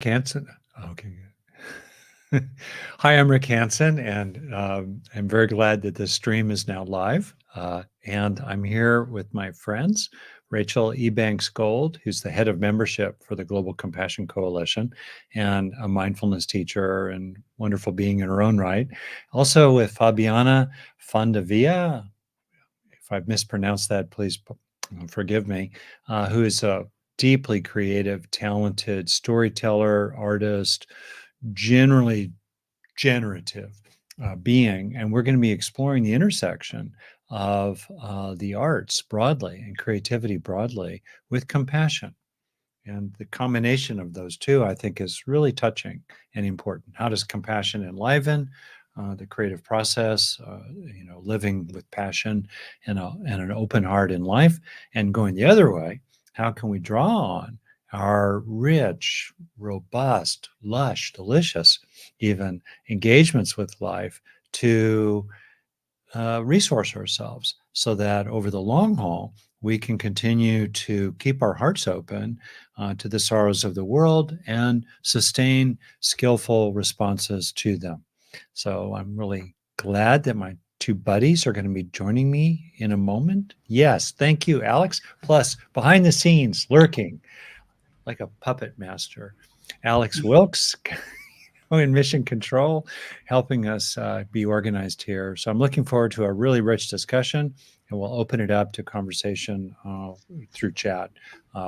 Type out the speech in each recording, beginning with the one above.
Hanson. Okay, good. Hi, I'm Rick Hanson, and I'm very glad that this stream is now live. And I'm here with my friends, Rachel Ebanks Gold, who's the head of membership for the Global Compassion Coalition and a mindfulness teacher and wonderful being in her own right. Also with Fabiana Fondevila, if I've mispronounced that, please forgive me, who is a deeply creative, talented storyteller, artist, generally generative being. And we're going to be exploring the intersection of the arts broadly and creativity broadly with compassion. And the combination of those two, I think, is really touching and important. How does compassion enliven the creative process, living with passion and an open heart in life? And going the other way, how can we draw on our rich, robust, lush, delicious, even engagements with life to resource ourselves so that over the long haul, we can continue to keep our hearts open to the sorrows of the world and sustain skillful responses to them. So I'm really glad that my two buddies are going to be joining me in a moment. Yes, thank you, Alex. Plus, behind the scenes, lurking like a puppet master, Alex Wilkes in mission control, helping us be organized here. So I'm looking forward to a really rich discussion, and we'll open it up to conversation through chat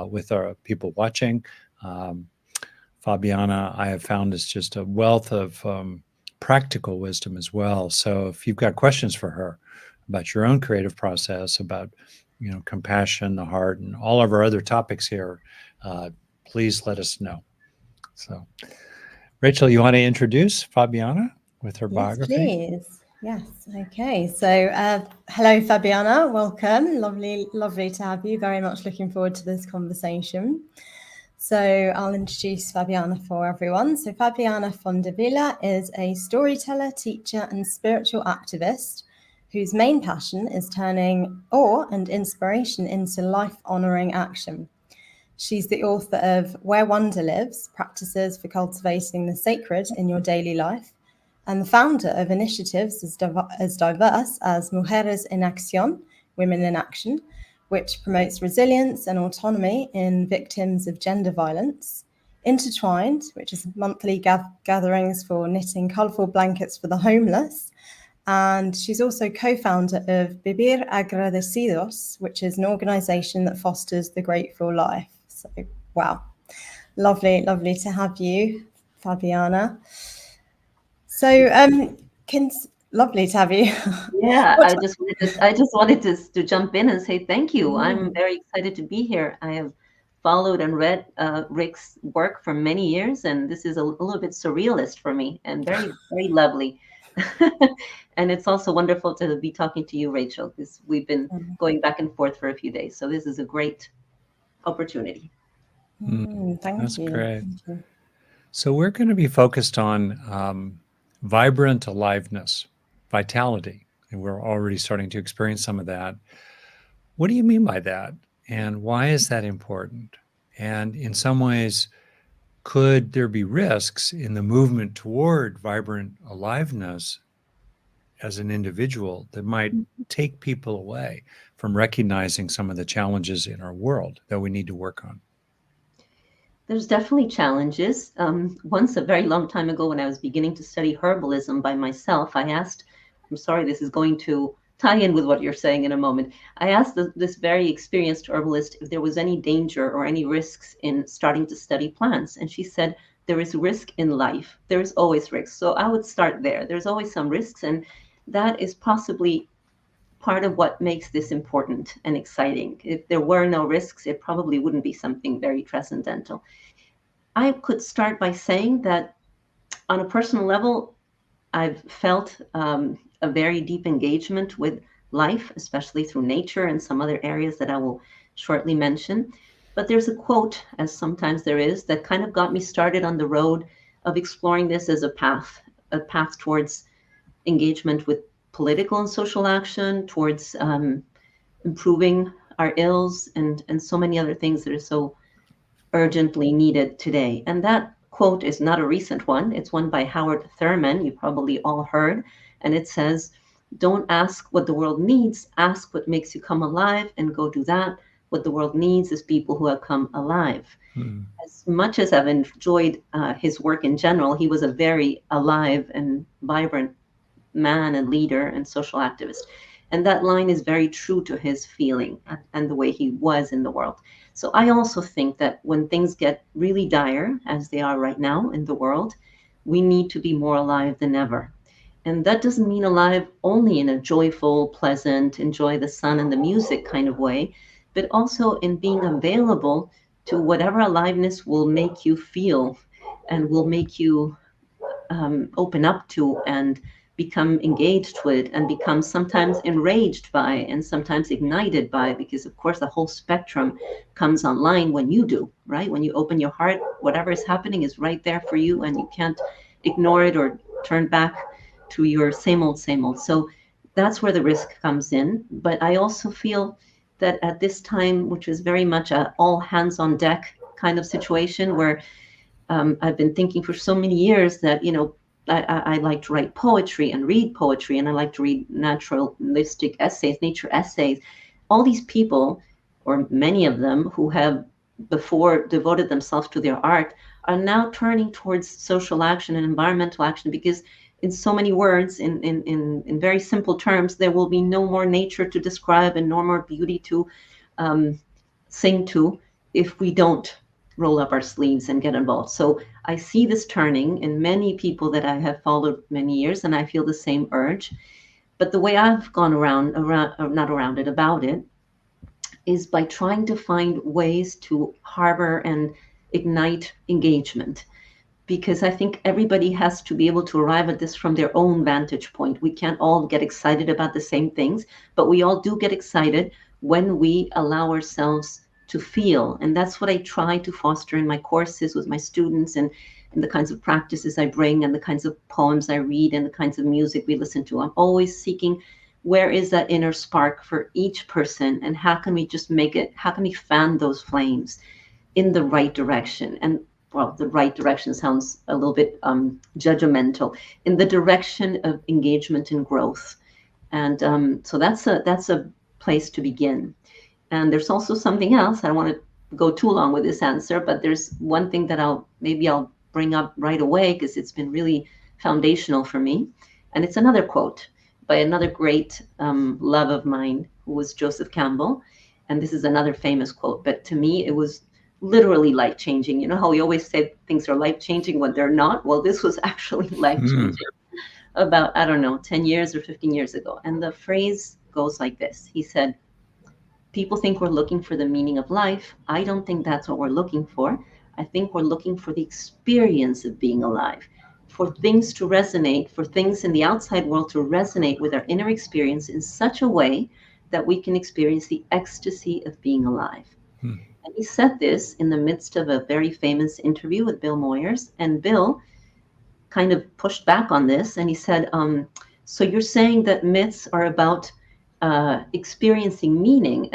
with our people watching. Fabiana, I have found, is just a wealth of practical wisdom as well. So if you've got questions for her about your own creative process, about compassion, the heart, and all of our other topics here, please let us know. So, Rachel, you want to introduce Fabiana with her biography? Please. Yes. Okay. So, hello, Fabiana. Welcome. Lovely to have you. Very much looking forward to this conversation. So, I'll introduce Fabiana for everyone. So, Fabiana Fondevila is a storyteller, teacher, and spiritual activist whose main passion is turning awe and inspiration into life-honoring action. She's the author of Where Wonder Lives, Practices for Cultivating the Sacred in Your Daily Life, and the founder of initiatives as diverse as Mujeres en Acción, Women in Action, which promotes resilience and autonomy in victims of gender violence, Intertwined, which is monthly gatherings for knitting colourful blankets for the homeless, and she's also co-founder of Vivir Agradecidos, which is an organisation that fosters the grateful life. So, wow, lovely to have you, Fabiana. So, lovely to have you. Yeah, I just wanted to jump in and say thank you. I'm very excited to be here. I have followed and read Rick's work for many years, and this is a little bit surrealist for me and very, very lovely. And it's also wonderful to be talking to you, Rachel, because we've been going back and forth for a few days. So this is a great opportunity. Thank you. Great. So we're going to be focused on vibrant aliveness, vitality, and we're already starting to experience some of that. What do you mean by that? And why is that important? And in some ways, could there be risks in the movement toward vibrant aliveness as an individual that might take people away from recognizing some of the challenges in our world that we need to work on? There's definitely challenges. Once, a very long time ago, when I was beginning to study herbalism by myself, I asked, I'm sorry, this is going to tie in with what you're saying in a moment. I asked this very experienced herbalist if there was any danger or any risks in starting to study plants. And she said, there is risk in life. There is always risks. So I would start there. There's always some risks. And that is possibly part of what makes this important and exciting. If there were no risks, it probably wouldn't be something very transcendental. I could start by saying that on a personal level, I've felt a very deep engagement with life, especially through nature and some other areas that I will shortly mention. But there's a quote, as sometimes there is, that kind of got me started on the road of exploring this as a path towards engagement with political and social action, towards improving our ills and so many other things that are so urgently needed today. And that quote is not a recent one. It's one by Howard Thurman. You probably all heard. And it says, don't ask what the world needs. Ask what makes you come alive and go do that. What the world needs is people who have come alive. As much as I've enjoyed his work in general, he was a very alive and vibrant man and leader and social activist. And that line is very true to his feeling and the way he was in the world. So I also think that when things get really dire, as they are right now in the world, we need to be more alive than ever. And that doesn't mean alive only in a joyful, pleasant, enjoy the sun and the music kind of way, but also in being available to whatever aliveness will make you feel and will make you open up to and become engaged with and become sometimes enraged by and sometimes ignited by, because of course the whole spectrum comes online when you do, right? When you open your heart, whatever is happening is right there for you and you can't ignore it or turn back to your same old, same old. So that's where the risk comes in. But I also feel that at this time, which is very much a all hands on deck kind of situation where I've been thinking for so many years that, you know, I like to write poetry and read poetry, and I like to read naturalistic essays, nature essays. All these people, or many of them, who have before devoted themselves to their art are now turning towards social action and environmental action, because in so many words, in very simple terms, there will be no more nature to describe and no more beauty to sing to if we don't roll up our sleeves and get involved. So I see this turning in many people that I have followed many years, and I feel the same urge. But the way I've gone about it is by trying to find ways to harbor and ignite engagement. Because I think everybody has to be able to arrive at this from their own vantage point. We can't all get excited about the same things, but we all do get excited when we allow ourselves to feel. And that's what I try to foster in my courses with my students, and the kinds of practices I bring, and the kinds of poems I read, and the kinds of music we listen to. I'm always seeking, where is that inner spark for each person, and how can we just make it, how can we fan those flames in the right direction? And well, the right direction sounds a little bit judgmental, in the direction of engagement and growth. And so that's a place to begin. And there's also something else. I don't want to go too long with this answer, but there's one thing that I'll bring up right away, because it's been really foundational for me. And it's another quote by another great love of mine, who was Joseph Campbell. And this is another famous quote, but to me, it was literally life-changing. You know how we always say things are life-changing when they're not? Well, this was actually life-changing about, 10 years or 15 years ago. And the phrase goes like this. He said, people think we're looking for the meaning of life. I don't think that's what we're looking for. I think we're looking for the experience of being alive, for things to resonate, for things in the outside world to resonate with our inner experience in such a way that we can experience the ecstasy of being alive. And he said this in the midst of a very famous interview with Bill Moyers. And Bill kind of pushed back on this. And he said, so you're saying that myths are about experiencing meaning,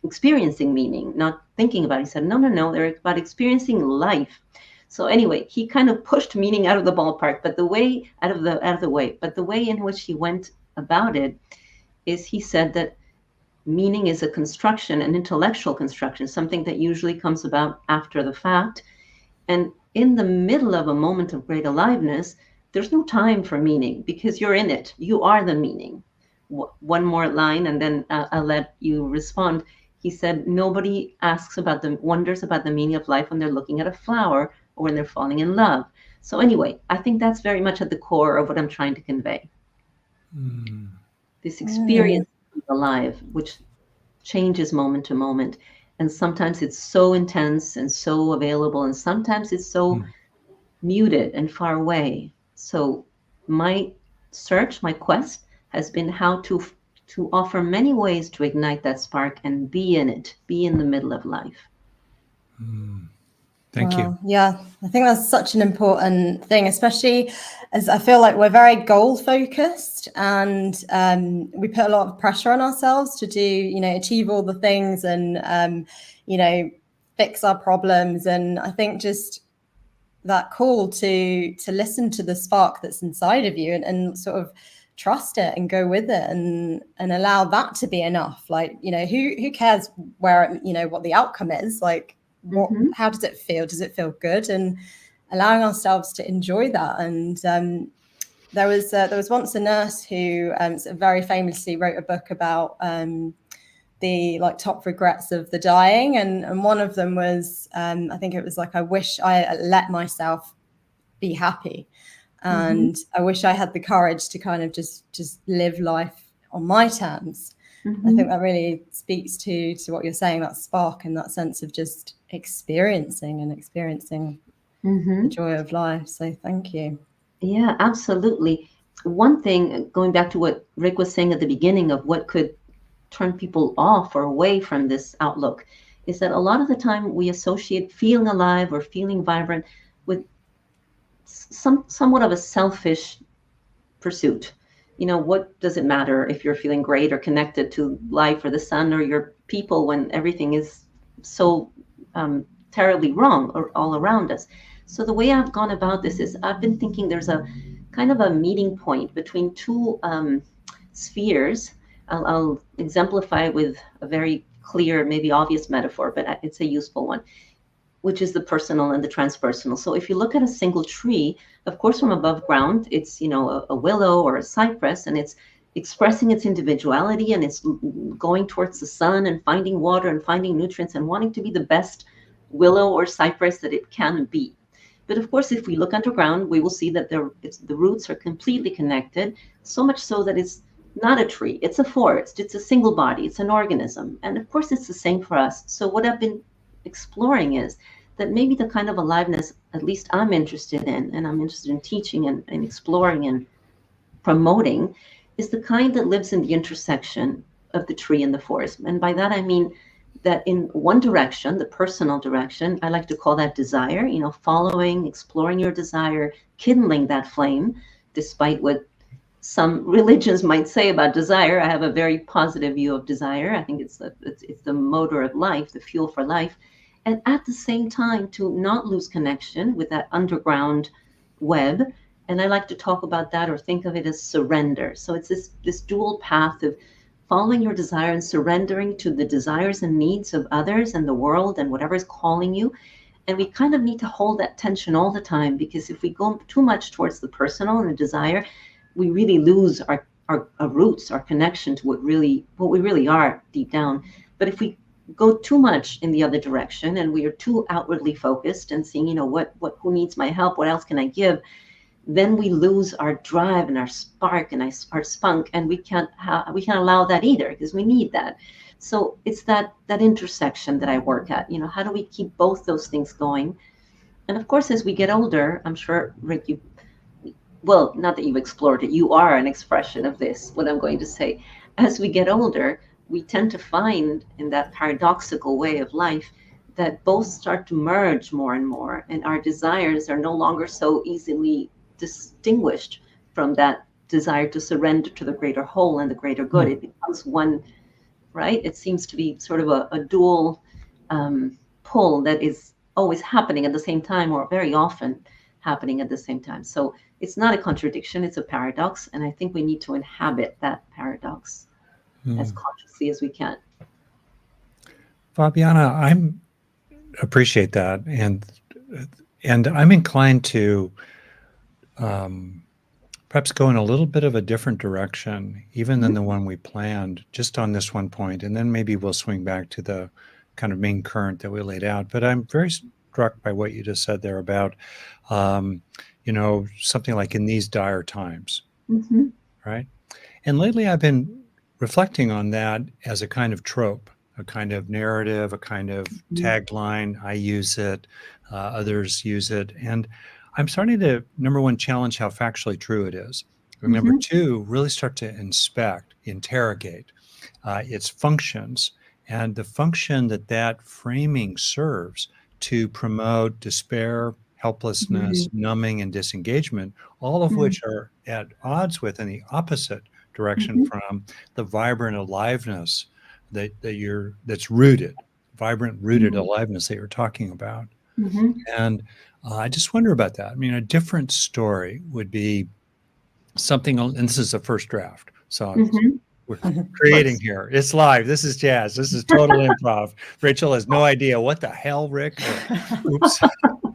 experiencing meaning, not thinking about it. He said, no, they're about experiencing life. So anyway, he kind of pushed meaning out of the ballpark, but the way but the way in which he went about it is, he said that meaning is a construction, an intellectual construction, something that usually comes about after the fact. And in the middle of a moment of great aliveness, there's no time for meaning, because you're in it. You are the meaning. One more line, and then I'll let you respond. He said, nobody wonders about the meaning of life when they're looking at a flower or when they're falling in love. So anyway, I think that's very much at the core of what I'm trying to convey. This experience of alive, which changes moment to moment. And sometimes it's so intense and so available, and sometimes it's so muted and far away. So my search, my quest, has been how to offer many ways to ignite that spark and be in it, be in the middle of life. Thank you. Yeah, I think that's such an important thing, especially as I feel like we're very goal focused, and we put a lot of pressure on ourselves to do, achieve all the things and, fix our problems. And I think just that call to listen to the spark that's inside of you, and sort of trust it and go with it, and allow that to be enough. Like, who cares where, what the outcome is, like how does it feel? Does it feel good? And allowing ourselves to enjoy that. And there was once a nurse who very famously wrote a book about the top regrets of the dying, and one of them was I think it was like, I wish I let myself be happy, and I wish I had the courage to kind of just live life on my terms. I think that really speaks to what you're saying, that spark and that sense of just experiencing the joy of life. So thank you. Yeah, absolutely. One thing, going back to what Rick was saying at the beginning of what could turn people off or away from this outlook, is that a lot of the time we associate feeling alive or feeling vibrant with somewhat of a selfish pursuit. What does it matter if you're feeling great or connected to life or the sun or your people when everything is so terribly wrong or all around us? So the way I've gone about this is I've been thinking there's a kind of a meeting point between two spheres. I'll exemplify with a very clear, maybe obvious metaphor, but it's a useful one, which is the personal and the transpersonal. So if you look at a single tree, of course, from above ground, it's, a willow or a cypress, and it's expressing its individuality, and it's going towards the sun and finding water and finding nutrients and wanting to be the best willow or cypress that it can be. But of course, if we look underground, we will see that the roots are completely connected, so much so that it's not a tree, it's a forest, it's a single body, it's an organism. And of course, it's the same for us. So what I've been exploring is that maybe the kind of aliveness, at least I'm interested in, and I'm interested in teaching and exploring and promoting, is the kind that lives in the intersection of the tree and the forest. And by that, I mean that in one direction, the personal direction, I like to call that desire, following, exploring your desire, kindling that flame, despite what some religions might say about desire. I have a very positive view of desire. I think it's the motor of life, the fuel for life. And at the same time, to not lose connection with that underground web. And I like to talk about that or think of it as surrender. So it's this dual path of following your desire and surrendering to the desires and needs of others and the world and whatever is calling you. And we kind of need to hold that tension all the time, because if we go too much towards the personal and the desire, we really lose our roots, our connection to what we really are deep down. But if we go too much in the other direction and we are too outwardly focused and seeing, who needs my help, what else can I give, then we lose our drive and our spark and our spunk, and we can't allow that either, because we need that. So it's that intersection that I work at. How do we keep both those things going? And of course, as we get older, I'm sure, Rick, not that you've explored it, you are an expression of this, what I'm going to say. As we get older, we tend to find in that paradoxical way of life that both start to merge more and more, and our desires are no longer so easily distinguished from that desire to surrender to the greater whole and the greater good. It becomes one, right? It seems to be sort of a dual pull that is always happening at the same time, or very often happening at the same time. So it's not a contradiction, it's a paradox. And I think we need to inhabit that paradox as consciously as we can. Fabiana, I appreciate that. And I'm inclined to perhaps go in a little bit of a different direction, even than the one we planned, just on this one point. And then maybe we'll swing back to the kind of main current that we laid out. But I'm very struck by what you just said there about, something like in these dire times, right? And lately I've been reflecting on that as a kind of trope, a kind of narrative, a kind of tagline. I use it, others use it. And I'm starting to, number one, challenge how factually true it is. And number two, really start to interrogate its functions, and the function that framing serves to promote despair, helplessness, numbing, and disengagement, all of which are at odds with, in the opposite direction from the vibrant aliveness that's rooted, vibrant, rooted aliveness that you're talking about. And I just wonder about that. I mean, a different story would be something, and this is a first draft. So we're creating here. It's live. This is jazz. This is total improv. Rachel has no idea what the hell, Rick, or, oops,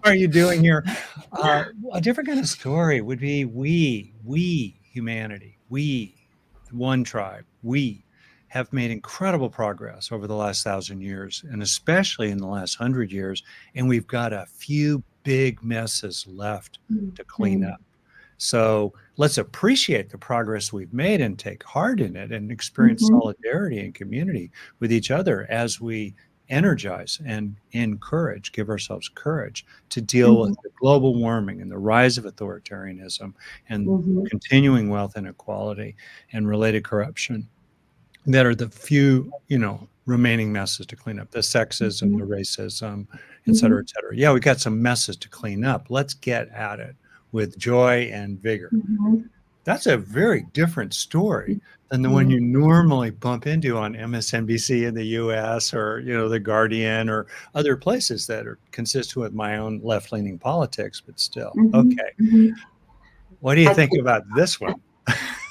are you doing here? A different kind of story would be we, humanity, we, one tribe, we have made incredible progress over the last 1,000 years, and especially in the last 100 years. And we've got a few big messes left to clean up. So let's appreciate the progress we've made and take heart in it and experience solidarity and community with each other as we energize and encourage, give ourselves courage to deal with the global warming and the rise of authoritarianism and continuing wealth inequality and related corruption that are the few, remaining messes to clean up, the sexism, the racism, et cetera, et cetera. Yeah, we got some messes to clean up. Let's get at it with joy and vigor. That's a very different story than the one you normally bump into on MSNBC in the US or, The Guardian or other places that are consistent with my own left-leaning politics, but still. Okay. What do you think about this one?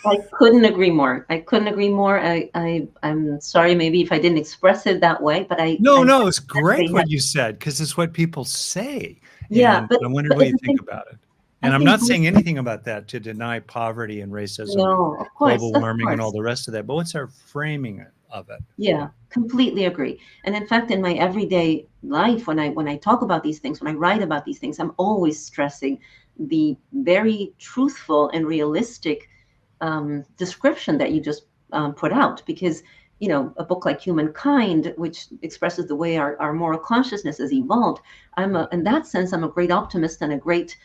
I couldn't agree more. I'm sorry, maybe if I didn't express it that way, but No, it's great what you said, because it's what people say. Yeah, and I wondered what you think about it. And I'm not saying anything about that to deny poverty and racism, no, of course, global warming and all the rest of that. But what's our framing of it? Yeah, completely agree. And in fact, in my everyday life, when I talk about these things, when I write about these things, I'm always stressing the very truthful and realistic description that you just put out. Because, a book like Humankind, which expresses the way our moral consciousness has evolved, in that sense, I'm a great optimist and a great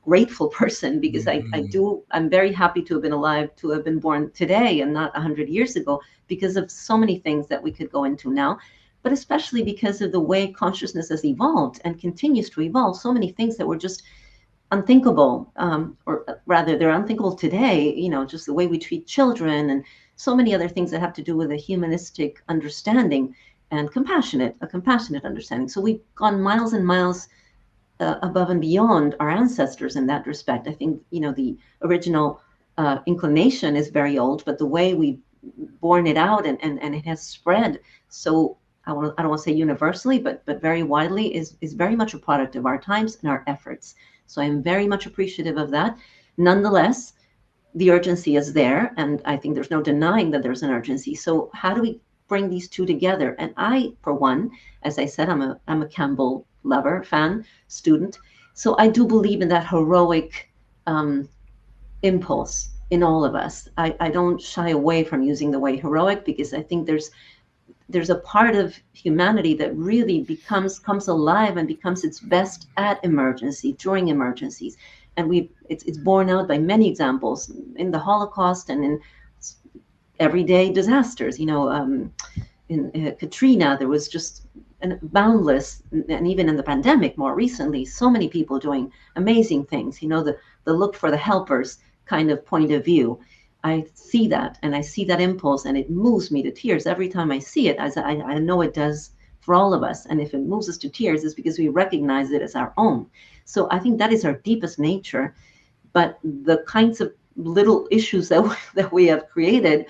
grateful person, because I'm very happy to have been alive, to have been born today and not 100 years ago, because of so many things that we could go into now, but especially because of the way consciousness has evolved and continues to evolve. So many things that were just unthinkable, or rather they're unthinkable today, just the way we treat children and so many other things that have to do with a humanistic understanding and a compassionate understanding. So we've gone miles and miles above and beyond our ancestors in that respect. I think, the original inclination is very old, but the way we've borne it out and it has spread. So I don't want to say universally, but very widely is very much a product of our times and our efforts. So I'm very much appreciative of that. Nonetheless, the urgency is there. And I think there's no denying that there's an urgency. So how do we bring these two together? And I, for one, as I said, I'm a Campbell lover, fan, student. So I do believe in that heroic impulse in all of us. I don't shy away from using the word heroic, because I think there's a part of humanity that really comes alive and becomes its best at emergency, during emergencies. And it's borne out by many examples in the Holocaust and in everyday disasters. In Katrina, there was just boundless, and even in the pandemic more recently, so many people doing amazing things. The look for the helpers kind of point of view. I see that, and I see that impulse, and it moves me to tears every time I see it, as I know it does for all of us. And if it moves us to tears, it's because we recognize it as our own. So I think that is our deepest nature. But the kinds of little issues that we have created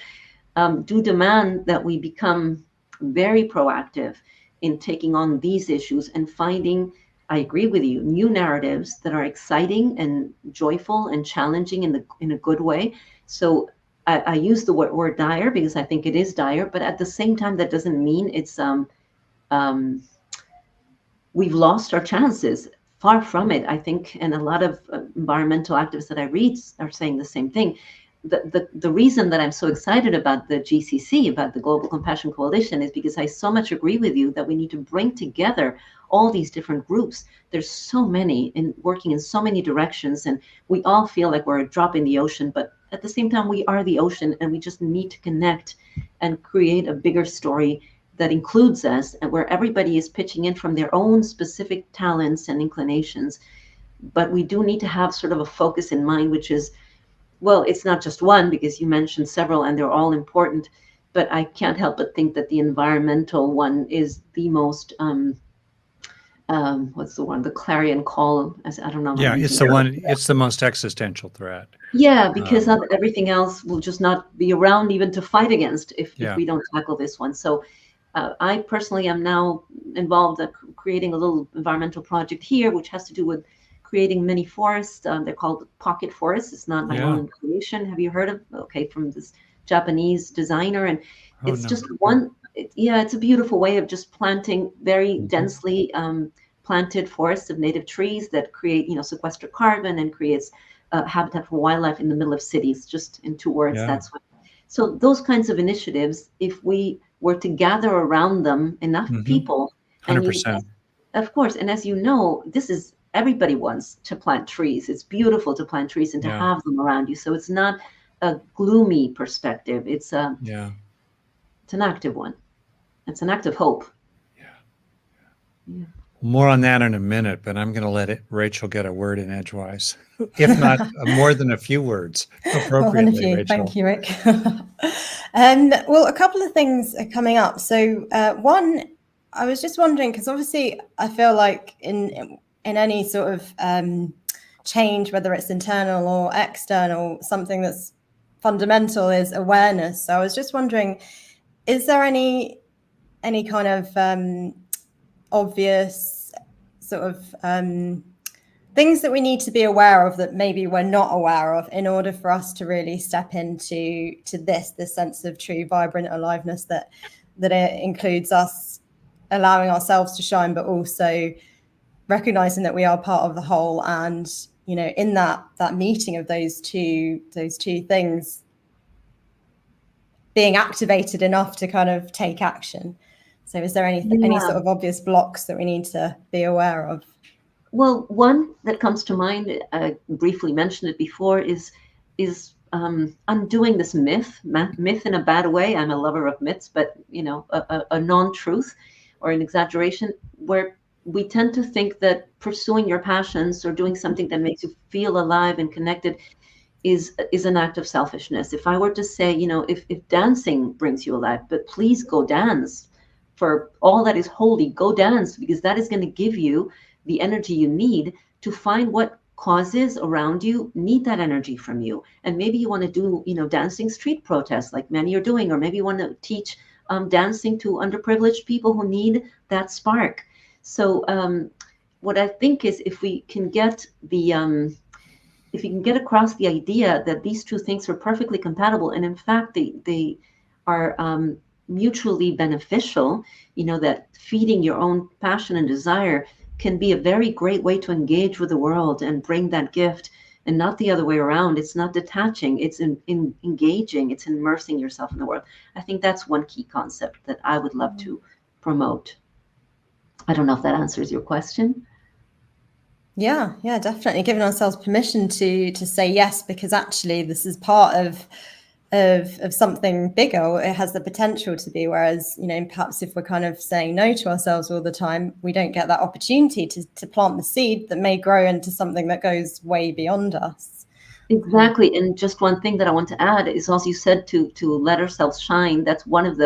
do demand that we become very proactive in taking on these issues and finding, I agree with you, new narratives that are exciting and joyful and challenging in a good way. So I use the word dire because I think it is dire, but at the same time, that doesn't mean it's we've lost our chances. Far from it, I think, and a lot of environmental activists that I read are saying the same thing. The reason that I'm so excited about the GCC, about the Global Compassion Coalition, is because I so much agree with you that we need to bring together all these different groups. There's so many working in so many directions, and we all feel like we're a drop in the ocean, but at the same time, we are the ocean, and we just need to connect and create a bigger story that includes us, and where everybody is pitching in from their own specific talents and inclinations. But we do need to have sort of a focus in mind, which is, well, it's not just one, because you mentioned several and they're all important, but I can't help but think that the environmental one is the most what's the one? The clarion call. I don't know. Yeah, it's the one. It's the most existential threat. Yeah, because everything else will just not be around even to fight against if we don't tackle this one. So I personally am now involved in creating a little environmental project here, which has to do with creating mini forests. They're called pocket forests. It's not my own creation. Have you heard of? Okay, from this Japanese designer, and it's just one. It's a beautiful way of just planting very densely planted forests of native trees that create, sequester carbon and creates habitat for wildlife in the middle of cities. Just in 2 words, that's what. So those kinds of initiatives, if we were to gather around them enough people, 100%. Of course, and as you know, everybody wants to plant trees. It's beautiful to plant trees and to have them around you. So it's not a gloomy perspective. It's an active one. It's an act of hope. Yeah. More on that in a minute, but I'm going to let Rachel get a word in edgewise, if not more than a few words appropriately. Rachel. Thank you, Rick. Well, a couple of things are coming up. So one, I was just wondering, because obviously I feel like in any sort of change, whether it's internal or external, something that's fundamental is awareness. So I was just wondering, is there any kind of obvious sort of things that we need to be aware of that maybe we're not aware of in order for us to really step into this sense of true vibrant aliveness that it includes us allowing ourselves to shine, but also recognizing that we are part of the whole, and in that meeting of those two things being activated enough to kind of take action. So is there any sort of obvious blocks that we need to be aware of? Well, one that comes to mind, I briefly mentioned it before, is undoing this myth in a bad way. I'm a lover of myths, but a non-truth or an exaggeration, where we tend to think that pursuing your passions or doing something that makes you feel alive and connected is an act of selfishness. If I were to say, if dancing brings you alive, but please go dance. For all that is holy, go dance, because that is going to give you the energy you need to find what causes around you need that energy from you. And maybe you want to do, dancing street protests like many are doing, or maybe you want to teach dancing to underprivileged people who need that spark. So what I think is, if we can get across the idea that these two things are perfectly compatible, and in fact they are mutually beneficial, that feeding your own passion and desire can be a very great way to engage with the world and bring that gift, and not the other way around. It's not detaching, it's engaging, it's immersing yourself in the world. I think that's one key concept that I would love to promote. I don't know if that answers your question. Yeah, definitely. Giving ourselves permission to say yes, because actually this is part of something bigger. It has the potential to be, whereas perhaps if we're kind of saying no to ourselves all the time, we don't get that opportunity to plant the seed that may grow into something that goes way beyond us. Exactly. And just one thing that I want to add is, also you said to let ourselves shine. That's one of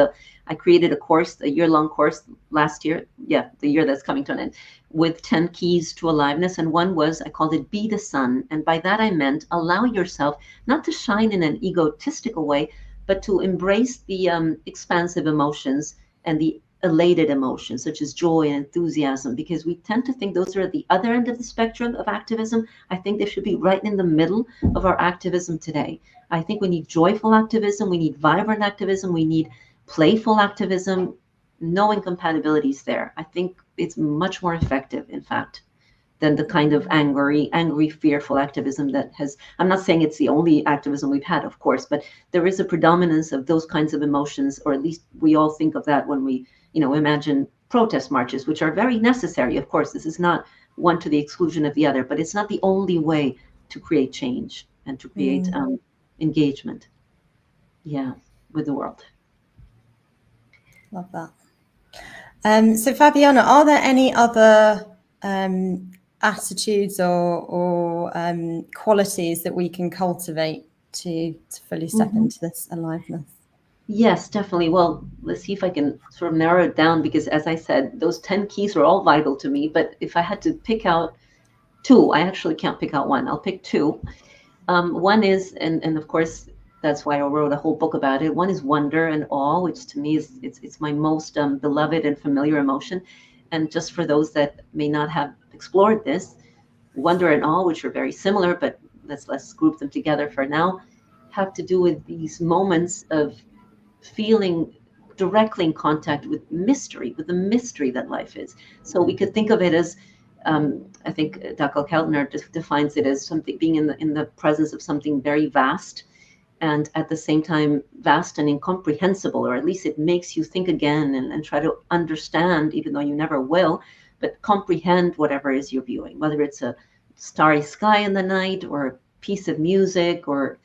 I created a year-long course last year, the year that's coming to an end, with 10 keys to aliveness. And one was, I called it Be the Sun. And by that I meant allow yourself not to shine in an egotistical way, but to embrace the expansive emotions and the elated emotions, such as joy and enthusiasm, because we tend to think those are at the other end of the spectrum of activism. I think they should be right in the middle of our activism today. I think we need joyful activism, we need vibrant activism, we need playful activism. No incompatibilities there. I think it's much more effective, in fact, than the kind of angry, fearful activism that has. I'm not saying it's the only activism we've had, of course, but there is a predominance of those kinds of emotions, or at least we all think of that when we, imagine protest marches, which are very necessary. Of course, this is not one to the exclusion of the other, but it's not the only way to create change and to create engagement, with the world. Love that. So Fabiana, are there any other attitudes or qualities that we can cultivate to fully step into this aliveness? Yes, definitely. Well, let's see if I can sort of narrow it down because, as I said, those 10 keys are all vital to me. But if I had to pick out two, I actually can't pick out one. I'll pick two. One is, and of course, that's why I wrote a whole book about it. One is wonder and awe, which to me is it's my most beloved and familiar emotion. And just for those that may not have explored this, wonder and awe, which are very similar, but let's group them together for now, have to do with these moments of feeling directly in contact with mystery, with the mystery that life is. So we could think of it as, I think Dr. Keltner defines it as something being in the presence of something very vast, and at the same time vast and incomprehensible, or at least it makes you think again and try to understand, even though you never will, but comprehend whatever it is you're viewing, whether it's a starry sky in the night or a piece of music or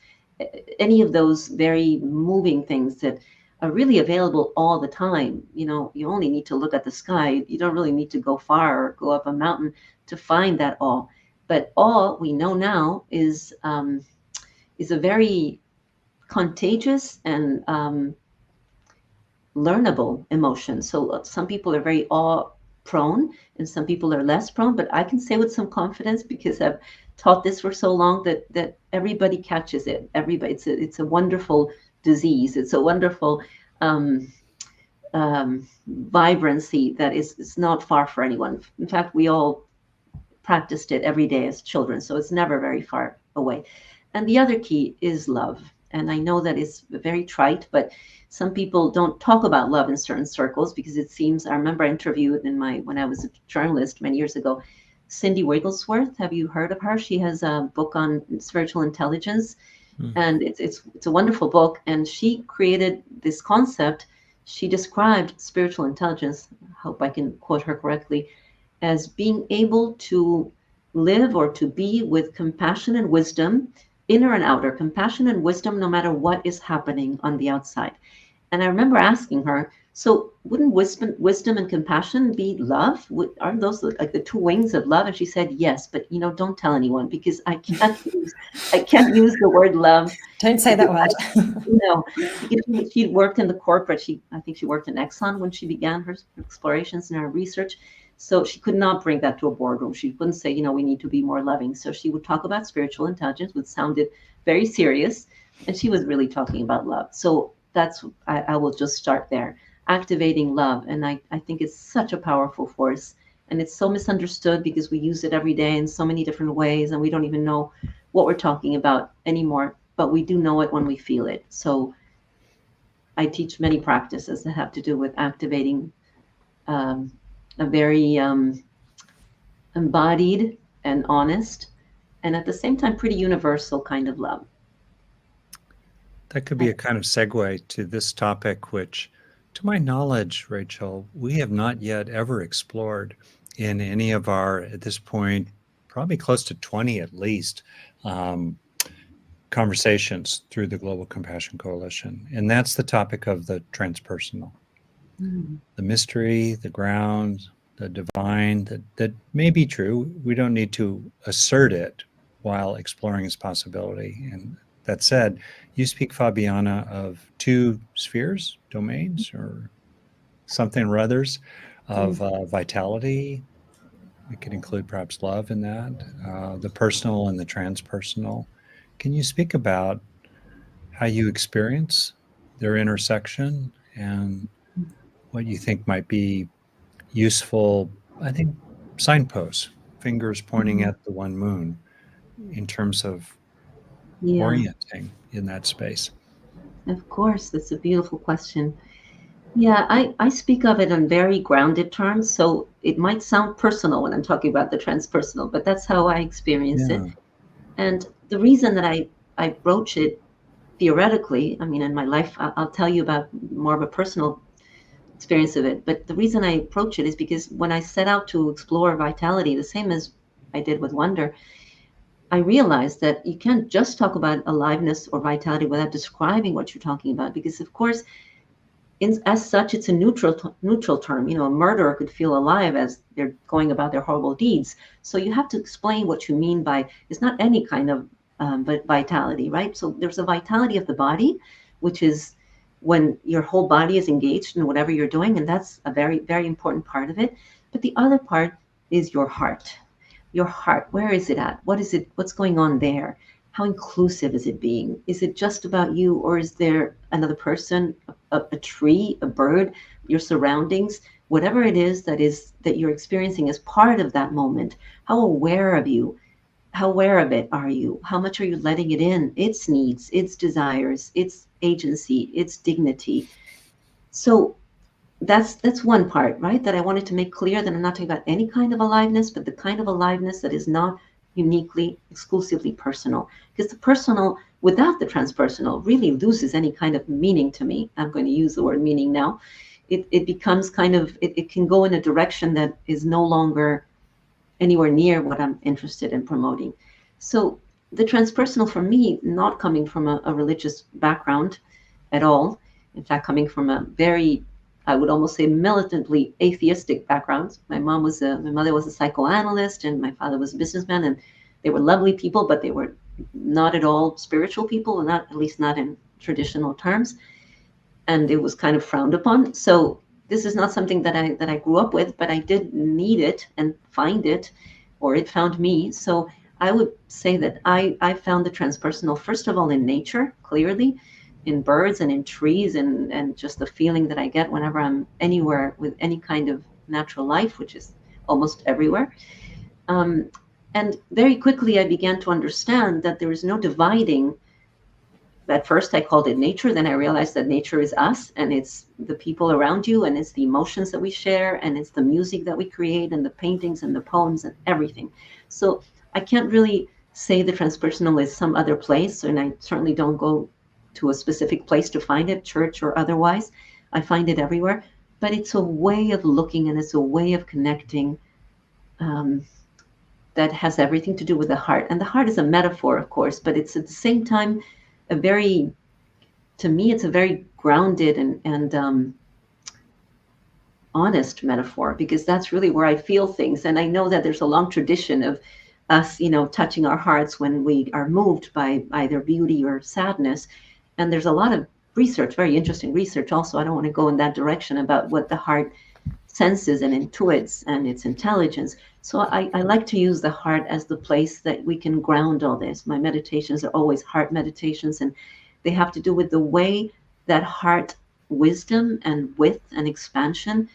any of those very moving things that are really available all the time. You only need to look at the sky. You don't really need to go far or go up a mountain to find that awe. But awe, we know now, is a very contagious and learnable emotion. So some people are very awe prone and some people are less prone, but I can say with some confidence, because I've taught this for so long, that everybody catches it. Everybody, it's a wonderful disease. It's a wonderful vibrancy that is not far for anyone. In fact, we all practiced it every day as children, so it's never very far away. And the other key is love. And I know that it's very trite, but some people don't talk about love in certain circles because it seems, I remember I interviewed when I was a journalist many years ago, Cindy Wigglesworth. Have you heard of her? She has a book on spiritual intelligence, and it's a wonderful book. And she created this concept. She described spiritual intelligence, I hope I can quote her correctly, as being able to live or to be with compassion and wisdom, inner and outer, compassion and wisdom, no matter what is happening on the outside. And I remember asking her, so wouldn't wisdom and compassion be love? Aren't those like the two wings of love? And she said, yes, but don't tell anyone because I can't use the word love. Don't say that word. No, because she'd worked in the corporate. I think she worked in Exxon when she began her explorations and her research. So she could not bring that to a boardroom. She couldn't say, we need to be more loving. So she would talk about spiritual intelligence, which sounded very serious. And she was really talking about love. So I will just start there. Activating love. And I think it's such a powerful force. And it's so misunderstood because we use it every day in so many different ways. And we don't even know what we're talking about anymore. But we do know it when we feel it. So I teach many practices that have to do with activating a very embodied and honest, and at the same time, pretty universal kind of love. That could be a kind of segue to this topic, which, to my knowledge, Rachel, we have not yet ever explored in any of our, at this point, probably close to 20 at least, conversations through the Global Compassion Coalition. And that's the topic of the transpersonal. The mystery, the ground, the divine, that may be true. We don't need to assert it while exploring its possibility. And that said, you speak, Fabiana, of two spheres, domains, or something or others of vitality. We could include perhaps love in that, the personal and the transpersonal. Can you speak about how you experience their intersection and what you think might be useful, I think, signposts, fingers pointing at the one moon in terms of orienting in that space? Of course, that's a beautiful question. Yeah, I speak of it in very grounded terms, so it might sound personal when I'm talking about the transpersonal, but that's how I experience it. And the reason that I broach it theoretically, I mean, in my life, I'll tell you about more of a personal experience of it. But the reason I approach it is because when I set out to explore vitality, the same as I did with wonder, I realized that you can't just talk about aliveness or vitality without describing what you're talking about. Because of course, as such, it's a neutral term. A murderer could feel alive as they're going about their horrible deeds. So you have to explain what you mean by, it's not any kind of vitality, right? So there's a vitality of the body, which is when your whole body is engaged in whatever you're doing, and that's a very, very important part of it. But the other part is your heart. Your heart, where is it at? What is it? What's going on there? How inclusive is it being? Is it just about you, or is there another person, a tree, a bird, your surroundings, whatever it is that you're experiencing as part of that moment? How aware of you? How aware of it are you? How much are you letting it in? Its needs, its desires, its agency, its dignity. So that's one part, right? That I wanted to make clear, that I'm not talking about any kind of aliveness, but the kind of aliveness that is not uniquely, exclusively personal. Because the personal, without the transpersonal, really loses any kind of meaning to me. I'm going to use the word meaning now. It becomes kind of, it can go in a direction that is no longer anywhere near what I'm interested in promoting. So the transpersonal, for me, not coming from a religious background at all, in fact, coming from a very, I would almost say, militantly atheistic background. My mother was a psychoanalyst, and my father was a businessman, and they were lovely people, but they were not at all spiritual people, and not, at least not in traditional terms. And it was kind of frowned upon. So this is not something that I grew up with, but I did need it and find it, or it found me. So I would say that I found the transpersonal, first of all, in nature, clearly, in birds and in trees, and just the feeling that I get whenever I'm anywhere with any kind of natural life, which is almost everywhere. And very quickly I began to understand that there is no dividing. At first I called it nature, then I realized that nature is us, and it's the people around you, and it's the emotions that we share, and it's the music that we create, and the paintings and the poems and everything. So I can't really say the transpersonal is some other place, and I certainly don't go to a specific place to find it, church or otherwise. I find it everywhere, but it's a way of looking, and it's a way of connecting that has everything to do with the heart. And the heart is a metaphor, of course, but it's at the same time to me, it's a very grounded and honest metaphor, because that's really where I feel things. And I know that there's a long tradition of us, touching our hearts when we are moved by either beauty or sadness. And there's a lot of research, very interesting research also. I don't want to go in that direction about what the heart senses and intuits and its intelligence. So I like to use the heart as the place that we can ground all this. My meditations are always heart meditations, and they have to do with the way that heart wisdom and width and expansion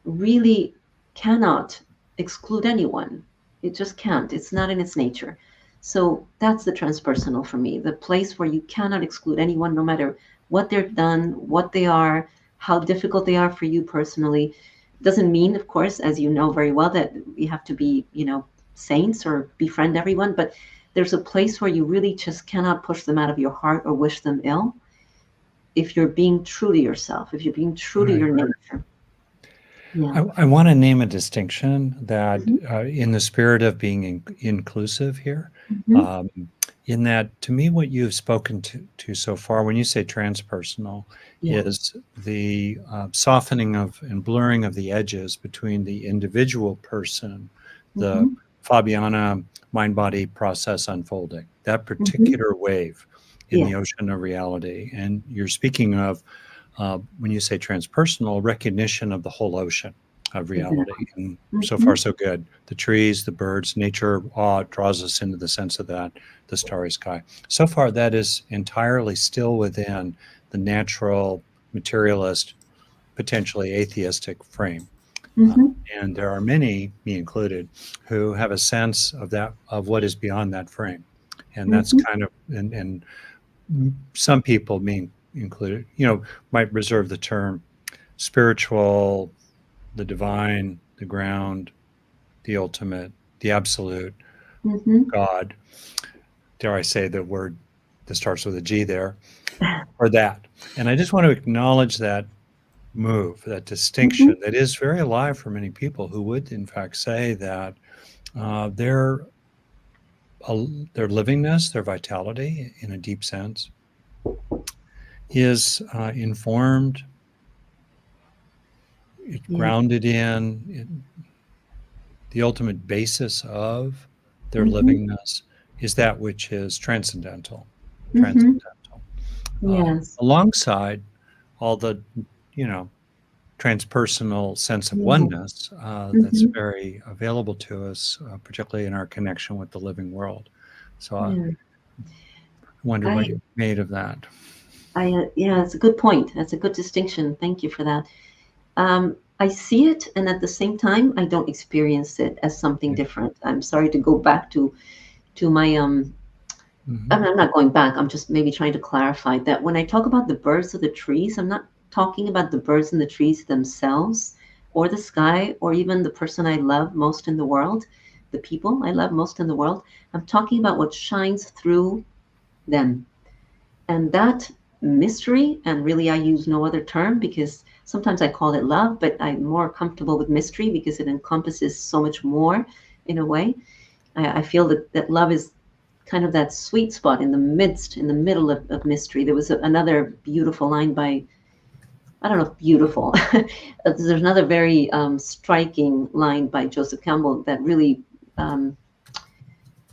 really cannot exclude anyone. It just can't. It's not in its nature. So that's the transpersonal for me, the place where you cannot exclude anyone, no matter what they've done, what they are, how difficult they are for you personally. Doesn't mean, of course, as you know very well, that we have to be, saints or befriend everyone, but there's a place where you really just cannot push them out of your heart or wish them ill if you're being true to yourself, if you're being true to your nature. Yeah. I want to name a distinction that in the spirit of being inclusive here, in that, to me, what you've spoken to so far, when you say transpersonal, is the softening of and blurring of the edges between the individual person, the Fabiana mind-body process unfolding, that particular wave in the ocean of reality. And you're speaking of, when you say transpersonal, recognition of the whole ocean of reality. And so far, so good. The trees, the birds, nature draws us into the sense of that, the starry sky. So far, that is entirely still within the natural, materialist, potentially atheistic frame. And there are many, me included, who have a sense of that, of what is beyond that frame. And that's kind of, and some people, me included, might reserve the term spiritual, the divine, the ground, the ultimate, the absolute, God. Dare I say the word that starts with a G there, or that. And I just want to acknowledge that move, that distinction that is very alive for many people who would, in fact, say that their livingness, their vitality, in a deep sense, is informed, grounded in the ultimate basis of their livingness is that which is transcendental. Yes. Alongside all the, transpersonal sense of Yeah. oneness that's Mhm. very available to us, particularly in our connection with the living world. So I Yeah. wonder what I, you made of that. yeah, that's a good point. That's a good distinction. Thank you for that. I see it, and at the same time, I don't experience it as something different. I'm sorry to go back to my Mm-hmm. I'm not going back. I'm just maybe trying to clarify that when I talk about the birds of the trees, I'm not talking about the birds and the trees themselves, or the sky, or even the person I love most in the world, the people I love most in the world. I'm talking about what shines through them. And that mystery, and really I use no other term because sometimes I call it love, but I'm more comfortable with mystery because it encompasses so much more in a way. I feel that love is kind of that sweet spot in the midst, in the middle of mystery. There was another beautiful line by, I don't know if beautiful, there's another very striking line by Joseph Campbell that really um,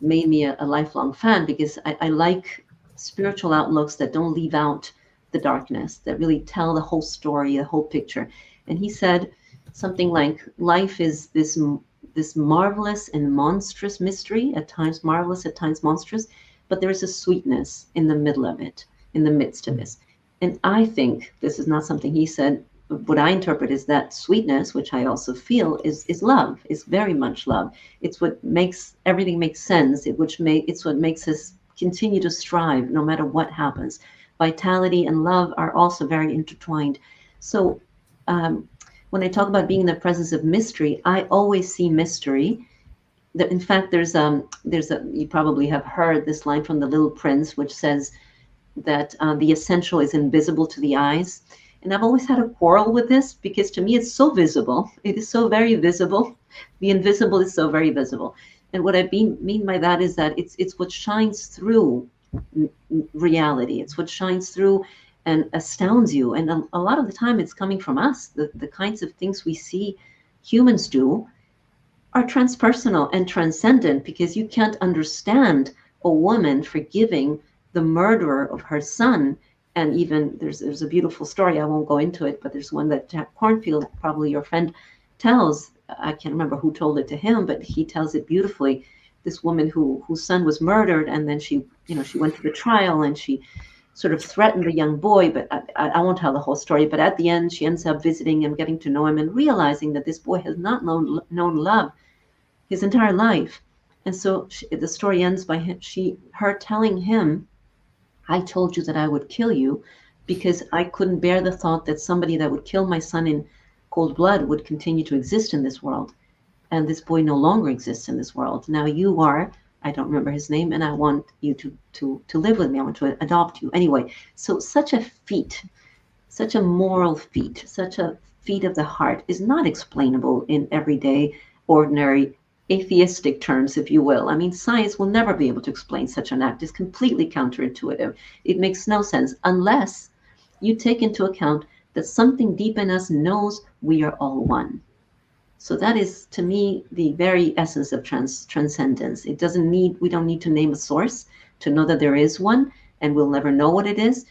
made me a lifelong fan because I like spiritual outlooks that don't leave out the darkness, that really tell the whole story, the whole picture. And he said something like, life is this marvelous and monstrous mystery, at times marvelous, at times monstrous, but there is a sweetness in the middle of it, in the midst of this. And I think this is not something he said. What I interpret is that sweetness, which I also feel is love, is very much love. It's what makes everything make sense. It's what makes us continue to strive no matter what happens. Vitality and love are also very intertwined. So when I talk about being in the presence of mystery, I always see mystery. In fact, there's you probably have heard this line from The Little Prince, which says that the essential is invisible to the eyes. And I've always had a quarrel with this because to me it's so visible. It is so very visible. The invisible is so very visible. And what I mean by that is that it's what shines through reality. It's what shines through and astounds you. And a lot of the time it's coming from us. The kinds of things we see humans do are transpersonal and transcendent because you can't understand a woman forgiving the murderer of her son. And even there's a beautiful story. I won't go into it, but there's one that Jack Cornfield, probably your friend, tells. I can't remember who told it to him, but he tells it beautifully. This woman whose son was murdered, and then she went to the trial and she sort of threatened the young boy, but I won't tell the whole story. But at the end, she ends up visiting him, getting to know him, and realizing that this boy has not known love his entire life. And so the story ends by her telling him, I told you that I would kill you because I couldn't bear the thought that somebody that would kill my son in cold blood would continue to exist in this world. And this boy no longer exists in this world. Now you are, I don't remember his name, and I want you to live with me. I want to adopt you. Anyway, so such a feat, such a moral feat, such a feat of the heart is not explainable in everyday, ordinary, atheistic terms, if you will. I mean, science will never be able to explain such an act. It's completely counterintuitive. It makes no sense unless you take into account that something deep in us knows we are all one. So that is, to me, the very essence of transcendence. We don't need to name a source to know that there is one, and we'll never know what it is.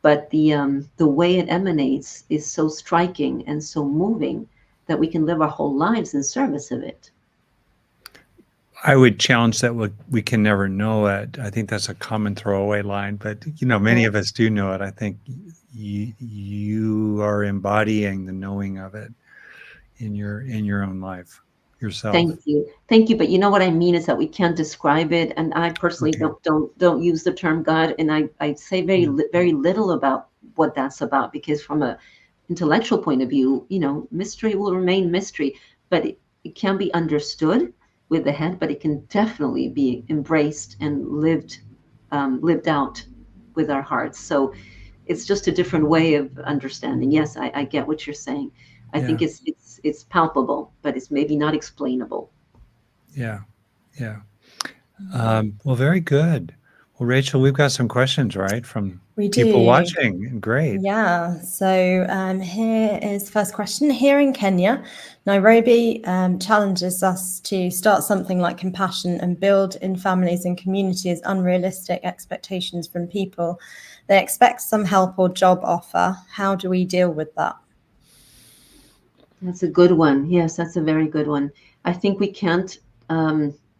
But the way it emanates is so striking and so moving that we can live our whole lives in service of it. I would challenge that we can never know it. I think that's a common throwaway line, but many of us do know it. I think you are embodying the knowing of it in your own life yourself. Thank you. But you know what I mean is that we can't describe it, and I personally don't use the term God, and I say very little about what that's about because from a intellectual point of view, mystery will remain mystery, but it can be understood with the head, but it can definitely be embraced and lived out with our hearts. So it's just a different way of understanding. Yes, I get what you're saying. I think it's palpable, but it's maybe not explainable. Yeah. Well, very good. Well, Rachel, we've got some questions, right, from We People do. watching. Great. Yeah. So here is the first question. Here in Kenya, Nairobi challenges us to start something like compassion and build in families and communities unrealistic expectations from people. They expect some help or job offer. How do we deal with that? That's a good one. Yes, that's a very good one. I think we can't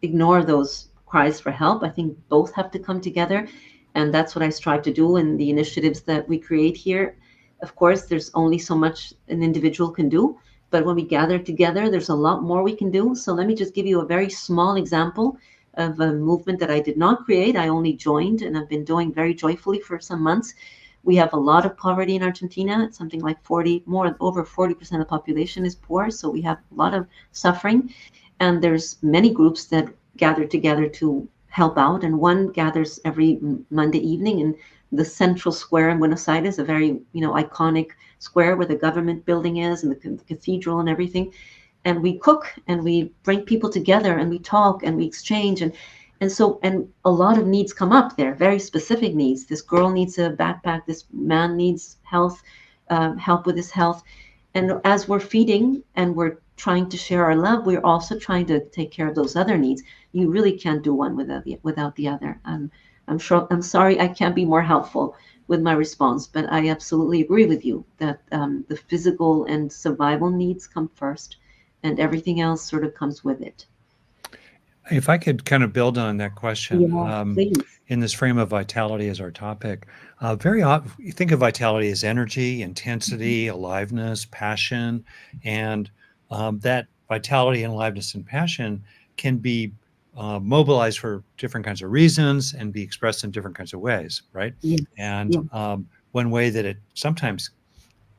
ignore those cries for help. I think both have to come together. And that's what I strive to do in the initiatives that we create here. Of course, there's only so much an individual can do. But when we gather together, there's a lot more we can do. So let me just give you a very small example of a movement that I did not create. I only joined, and I've been doing very joyfully for some months. We have a lot of poverty in Argentina. It's something like over 40% of the population is poor. So we have a lot of suffering. And there's many groups that gather together to help out. And one gathers every Monday evening in the central square in Buenos Aires, a very, iconic square where the government building is and the cathedral and everything. And we cook and we bring people together and we talk and we exchange. And a lot of needs come up there, very specific needs. This girl needs a backpack. This man needs help with his health. And as we're feeding and we're trying to share our love, we're also trying to take care of those other needs. You really can't do one without the other. I'm sorry I can't be more helpful with my response, but I absolutely agree with you that the physical and survival needs come first, and everything else sort of comes with it. If I could kind of build on that question, Please. in this frame of vitality as our topic, very often you think of vitality as energy, intensity, aliveness, passion, and that vitality and aliveness and passion can be mobilized for different kinds of reasons and be expressed in different kinds of ways, right? Yes. And one way that it sometimes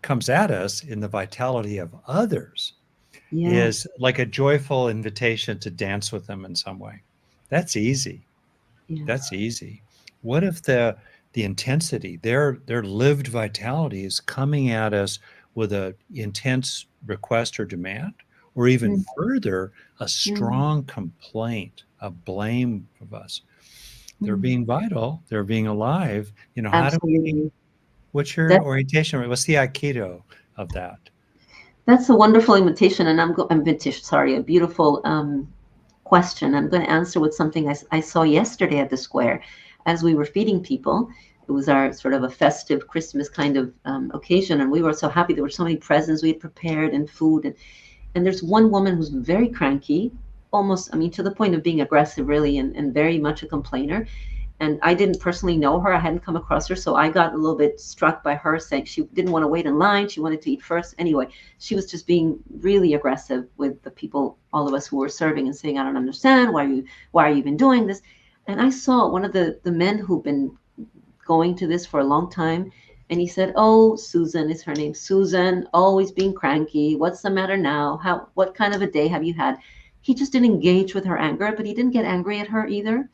comes at us in the vitality of others is like a joyful invitation to dance with them in some way. That's easy. That's easy. What if the intensity, their lived vitality is coming at us with a intense request or demand, or even further, a strong complaint, a blame of us? They're being vital, they're being alive. How do we, what's your orientation? What's the Aikido of that? That's a wonderful invitation, and a beautiful question. I'm going to answer with something I saw yesterday at the square as we were feeding people. It was our sort of a festive Christmas kind of occasion, and we were so happy. There were so many presents we had prepared and food. And there's one woman who's very cranky, almost, to the point of being aggressive, really, and very much a complainer. And I didn't personally know her. I hadn't come across her. So I got a little bit struck by her saying she didn't want to wait in line. She wanted to eat first. Anyway, she was just being really aggressive with the people, all of us who were serving, and saying, I don't understand. Why are you even doing this? And I saw one of the men who've been going to this for a long time. And he said, oh, Susan is her name. Susan, always being cranky. What's the matter now? What kind of a day have you had? He just didn't engage with her anger, but he didn't get angry at her either.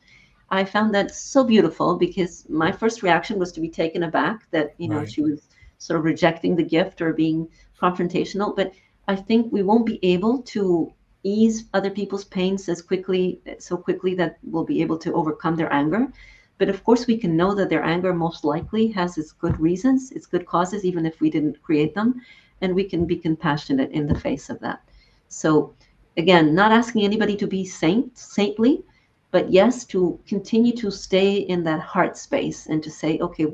I found that so beautiful, because my first reaction was to be taken aback that, she was sort of rejecting the gift or being confrontational. But I think we won't be able to ease other people's pains so quickly that we'll be able to overcome their anger. But of course, we can know that their anger most likely has its good reasons, its good causes, even if we didn't create them. And we can be compassionate in the face of that. So again, not asking anybody to be saintly, but yes, to continue to stay in that heart space and to say, okay,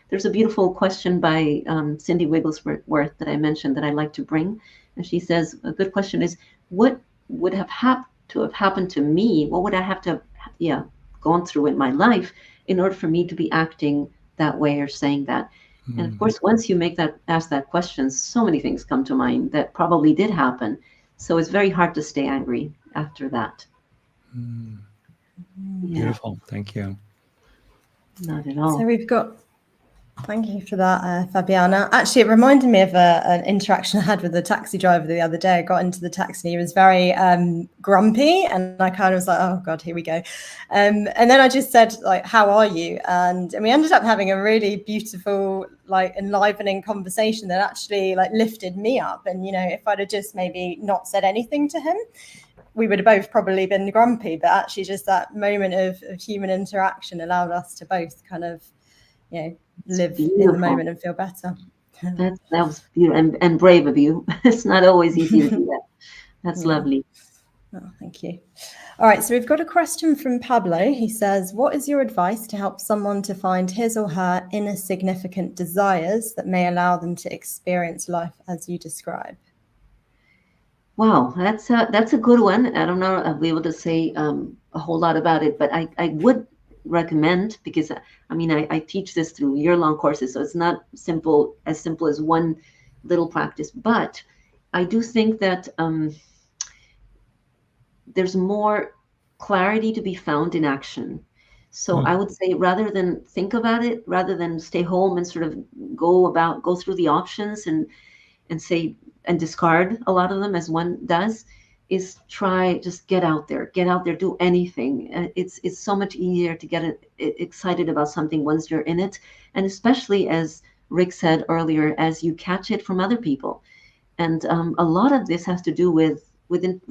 there's a beautiful question by Cindy Wigglesworth that I mentioned that I like to bring. And she says, a good question is, what would have happened to me? What would I have to have gone through in my life in order for me to be acting that way or saying that? And of course, once you ask that question, so many things come to mind that probably did happen. So it's very hard to stay angry after that. Beautiful. Thank you. Not at all. So we've got, thank you for that, Fabiana. Actually, it reminded me of an interaction I had with a taxi driver the other day. I got into the taxi, he was very grumpy, and I kind of was like, oh God, here we go. And then I just said, like, how are you? And we ended up having a really beautiful, like, enlivening conversation that actually like lifted me up. And, if I'd have just maybe not said anything to him, we would have both probably been grumpy, but actually just that moment of human interaction allowed us to both kind of you know, live in the beautiful. moment and feel better. That was beautiful and brave of you. It's not always easy to do that. That's lovely. Oh, thank you. All right, so we've got a question from Pablo. He says, what is your advice to help someone to find his or her inner significant desires that may allow them to experience life as you describe? Wow, that's a good one. I don't know if I'll be able to say a whole lot about it, but I would recommend, because I mean, I teach this through year-long courses, so it's not simple as one little practice, but I do think that there's more clarity to be found in action. So I would say, rather than think about it, rather than stay home and sort of go through the options and say and discard a lot of them as one does, is just get out there, do anything. It's so much easier to get excited about something once you're in it, and especially, as Rick said earlier, as you catch it from other people. And a lot of this has to do with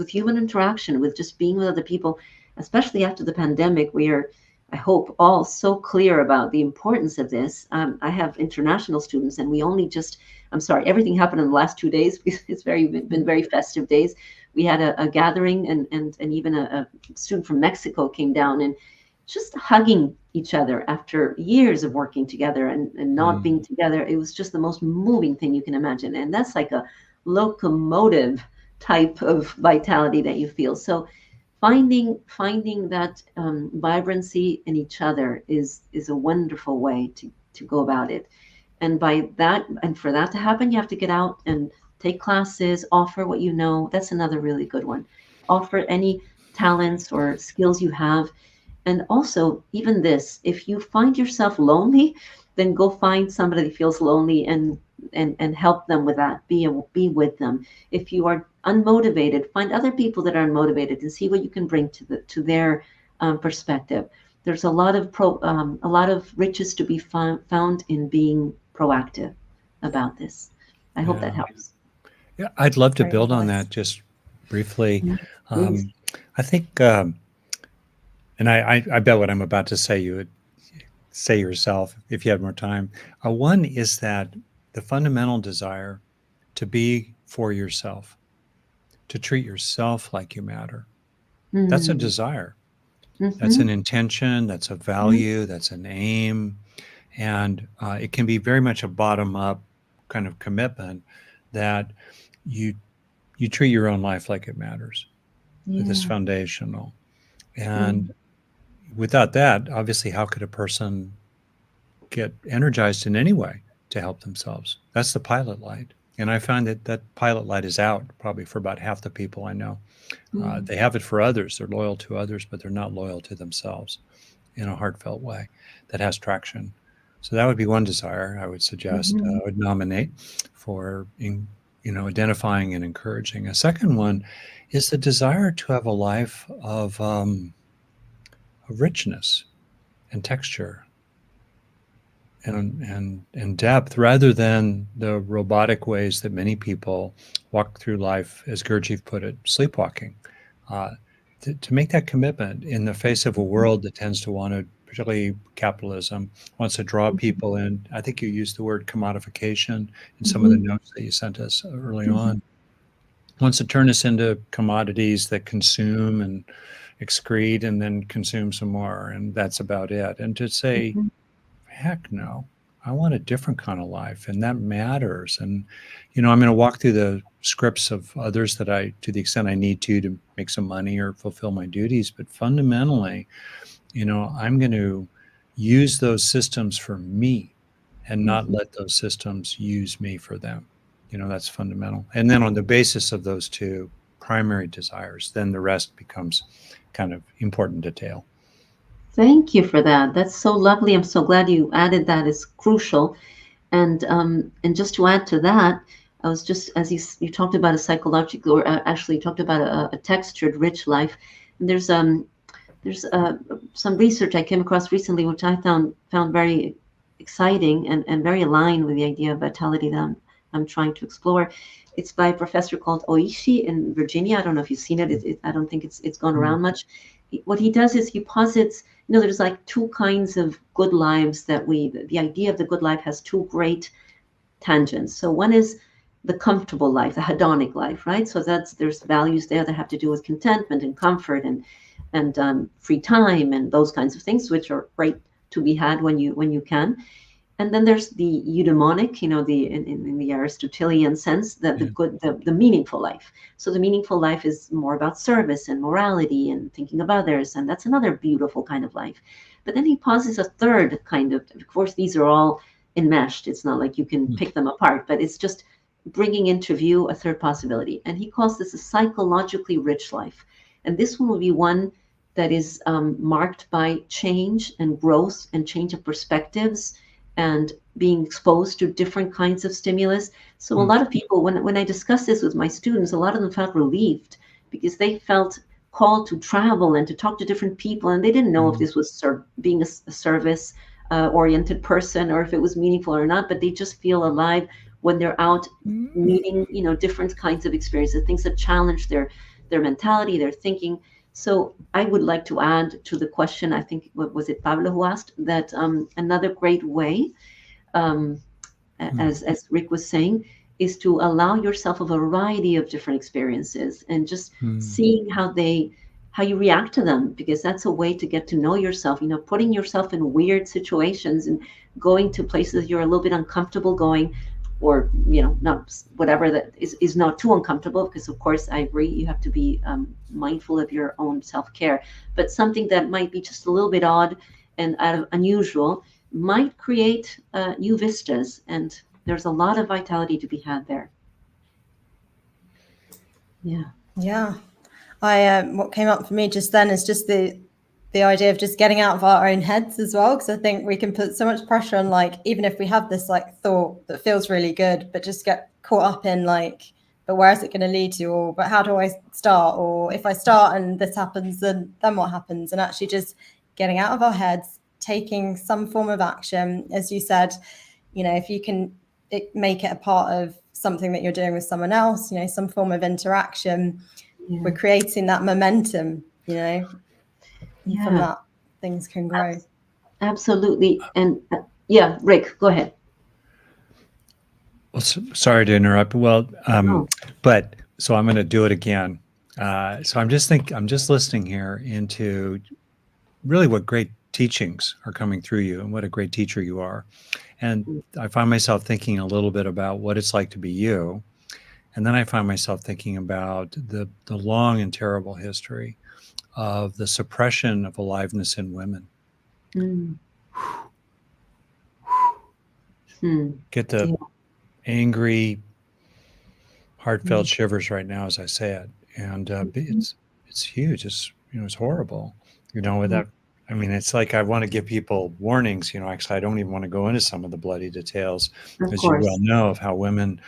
human interaction, with just being with other people, especially after the pandemic. We are, I hope, all so clear about the importance of this. I have international students, and we only just, I'm sorry, everything happened in the last 2 days. It's been very festive days. We had a gathering, and even a student from Mexico came down, and just hugging each other after years of working together and not being together. It was just the most moving thing you can imagine. And that's like a locomotive type of vitality that you feel. So finding that vibrancy in each other is a wonderful way to go about it. And by that, and for that to happen, you have to get out and take classes, offer what you know. That's another really good one. Offer any talents or skills you have. And also, even this, if you find yourself lonely, then go find somebody that feels lonely and help them with that. Be with them. If you are unmotivated, find other people that are unmotivated and see what you can bring to their perspective. There's a lot of riches to be found in being proactive about this. I hope that helps. Yeah, I'd love to Very build on nice. that just briefly. Please. I think, and I bet what I'm about to say you would say yourself if you had more time. One is that the fundamental desire to be for yourself, to treat yourself like you matter. That's a desire. That's an intention. That's a value. That's an aim. And it can be very much a bottom-up kind of commitment that you treat your own life like it matters. This foundational. And without that, obviously, how could a person get energized in any way to help themselves? That's the pilot light. And I find that pilot light is out probably for about half the people I know. They have it for others. They're loyal to others, but they're not loyal to themselves in a heartfelt way that has traction. So that would be one desire I would suggest, I would nominate for identifying and encouraging. A second one is the desire to have a life of richness and texture and depth, rather than the robotic ways that many people walk through life, as Gurdjieff put it, sleepwalking. To make that commitment in the face of a world that tends to want to, particularly capitalism, wants to draw people in. I think you used the word commodification in some of the notes that you sent us early on. Wants to turn us into commodities that consume and excrete and then consume some more, and that's about it. And to say, heck no, I want a different kind of life, and that matters. And I'm going to walk through the scripts of others that to the extent I need to make some money or fulfill my duties, but fundamentally, I'm going to use those systems for me and not let those systems use me for them. That's fundamental. And then on the basis of those two primary desires, then the rest becomes kind of important detail. Thank you for that. That's so lovely. I'm so glad you added that. It's crucial. And just to add to that, I was just, as you talked about a psychological, or actually talked about a textured, rich life. And there's some research I came across recently, which I found very exciting and very aligned with the idea of vitality that I'm trying to explore. It's by a professor called Oishi in Virginia. I don't know if you've seen it. I don't think it's gone around much. What he does is he posits there's like two kinds of good lives the idea of the good life has two great tangents. So one is the comfortable life, the hedonic life, right? So there's values there that have to do with contentment and comfort and free time and those kinds of things, which are great to be had when you can. And then there's the eudaimonic, in the Aristotelian sense, that the meaningful life. So the meaningful life is more about service and morality and thinking of others, and that's another beautiful kind of life. But then he posits a third kind of course, these are all enmeshed. It's not like you can pick them apart, but it's just bringing into view a third possibility. And he calls this a psychologically rich life. And this one will be one that is marked by change and growth and change of perspectives and being exposed to different kinds of stimulus. So a lot of people, when I discuss this with my students, a lot of them felt relieved because they felt called to travel and to talk to different people. And they didn't know if this was being a service oriented person or if it was meaningful or not, but they just feel alive when they're out meeting, different kinds of experiences, things that challenge their mentality, their thinking. So I would like to add to the question, I think, what was it, Pablo, who asked, that another great way, as Rick was saying, is to allow yourself a variety of different experiences and just seeing how you react to them, because that's a way to get to know yourself, putting yourself in weird situations and going to places you're a little bit uncomfortable going, or not whatever that is not too uncomfortable, because of course I agree you have to be mindful of your own self-care, but something that might be just a little bit odd and unusual might create new vistas, and there's a lot of vitality to be had there. What came up for me just then is just the idea of just getting out of our own heads as well, because I think we can put so much pressure on, like, even if we have this thought that feels really good, but just get caught up in but where is it going to lead to, or but how do I start, or if I start and this happens, then what happens? And actually just getting out of our heads, taking some form of action, as you said, if you can make it a part of something that you're doing with someone else, some form of interaction, we're creating that momentum, from that things can grow. Absolutely. And Rick, go ahead. Well, sorry to interrupt. Well, but so I'm going to do it again. So I'm just listening here into really what great teachings are coming through you and what a great teacher you are. And I find myself thinking a little bit about what it's like to be you. And then I find myself thinking about the long and terrible history of the suppression of aliveness in women. Get the angry, heartfelt shivers right now as I say it, and it's huge. It's horrible. Without, it's like I want to give people warnings. Actually, I don't even want to go into some of the bloody details, as you well know, of how women,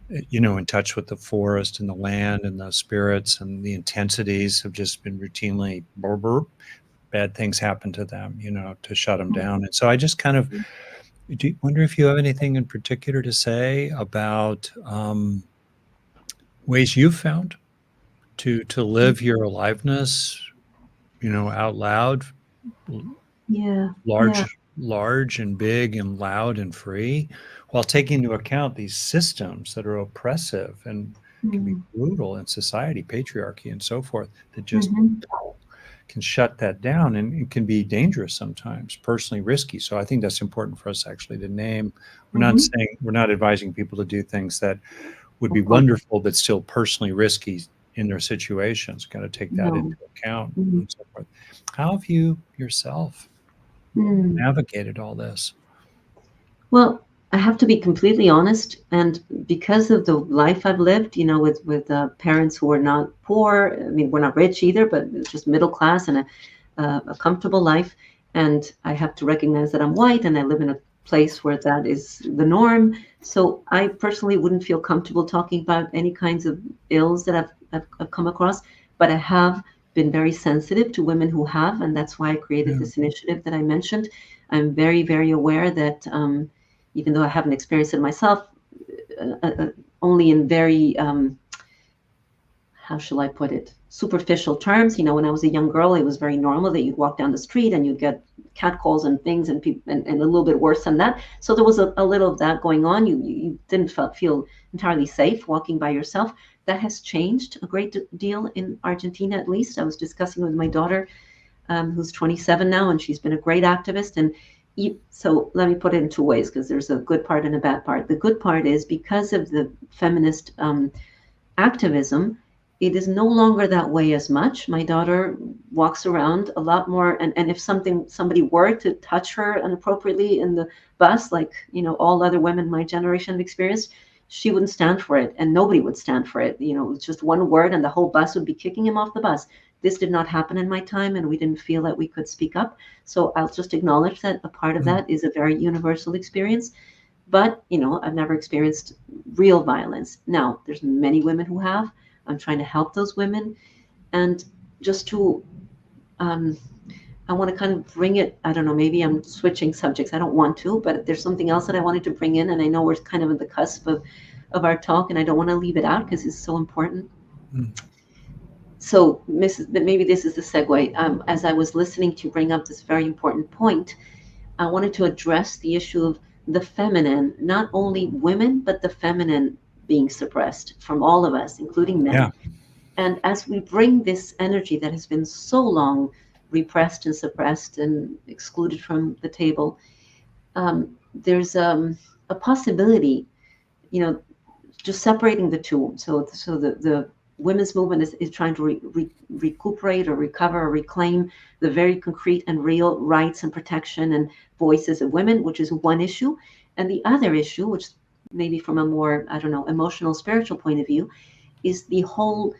in touch with the forest and the land and the spirits and the intensities have just been routinely bad things happen to them, to shut them down. And so I just kind of wonder if you have anything in particular to say about ways you've found to live your aliveness, out loud, large and big and loud and free, while taking into account these systems that are oppressive and can be brutal in society, patriarchy and so forth, that just can shut that down, and it can be dangerous sometimes, personally risky. So I think that's important for us actually to name. We're not advising people to do things that would be wonderful but still personally risky in their situations. Got to take that into account and so forth. How have you yourself navigated all this? Well, I have to be completely honest, and because of the life I've lived, with parents who are not poor, we're not rich either, but it's just middle class and a comfortable life. And I have to recognize that I'm white and I live in a place where that is the norm. So I personally wouldn't feel comfortable talking about any kinds of ills that I've come across, but I have been very sensitive to women who have, and that's why I created this initiative that I mentioned. I'm very, very aware that even though I haven't experienced it myself, only in very, how shall I put it, superficial terms. You know, when I was a young girl, it was very normal that you'd walk down the street and you'd get catcalls and things, and and a little bit worse than that. So there was a little of that going on. You didn't feel entirely safe walking by yourself. That has changed a great deal in Argentina, at least. I was discussing with my daughter, who's 27 now, and she's been a great activist. And so let me put it in two ways, because there's a good part and a bad part. The good part is, because of the feminist activism, it is no longer that way as much. My daughter walks around a lot more, and if somebody were to touch her inappropriately in the bus, like, you know, all other women my generation have experienced, she wouldn't stand for it, and nobody would stand for it. You know, it's just one word and the whole bus would be kicking him off the bus. This did not happen in my time, and we didn't feel that we could speak up. So I'll just acknowledge that a part of that is a very universal experience. But, you know, I've never experienced real violence. Now, there's many women who have. I'm trying to help those women. And just to, I want to kind of bring it, I don't know, maybe I'm switching subjects. I don't want to, but there's something else that I wanted to bring in. And I know we're kind of at the cusp of our talk, and I don't want to leave it out because it's so important. So maybe this is the segue. As I was listening to you bring up this very important point, I wanted to address the issue of the feminine, not only women, but the feminine being suppressed from all of us, including men. Yeah. And as we bring this energy that has been so long repressed and suppressed and excluded from the table, there's a possibility, you know, just separating the two. So the women's movement is trying to recuperate or recover or reclaim the very concrete and real rights and protection and voices of women, which is one issue. And the other issue, which maybe from a more, I don't know, emotional, spiritual point of view, is the whole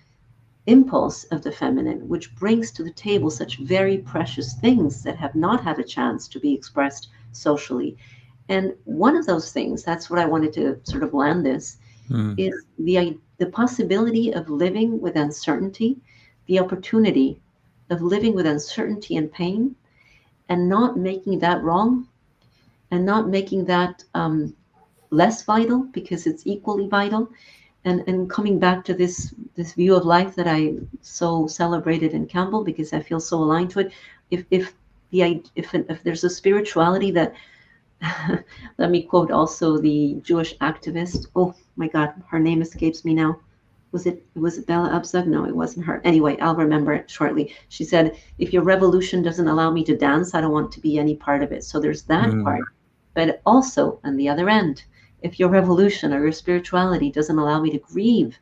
impulse of the feminine, which brings to the table such very precious things that have not had a chance to be expressed socially. And one of those things, that's what I wanted to sort of land this, is the possibility of living with uncertainty, the opportunity of living with uncertainty and pain, and not making that wrong, and not making that less vital, because it's equally vital. And coming back to this view of life that I so celebrated in Campbell, because I feel so aligned to it. If there's a spirituality that, let me quote also the Jewish activist. Oh my God, her name escapes me now. Was it Bella Abzug? No, it wasn't her. Anyway, I'll remember it shortly. She said, if your revolution doesn't allow me to dance, I don't want to be any part of it. So there's that part. But also on the other end, if your revolution or your spirituality doesn't allow me to grieve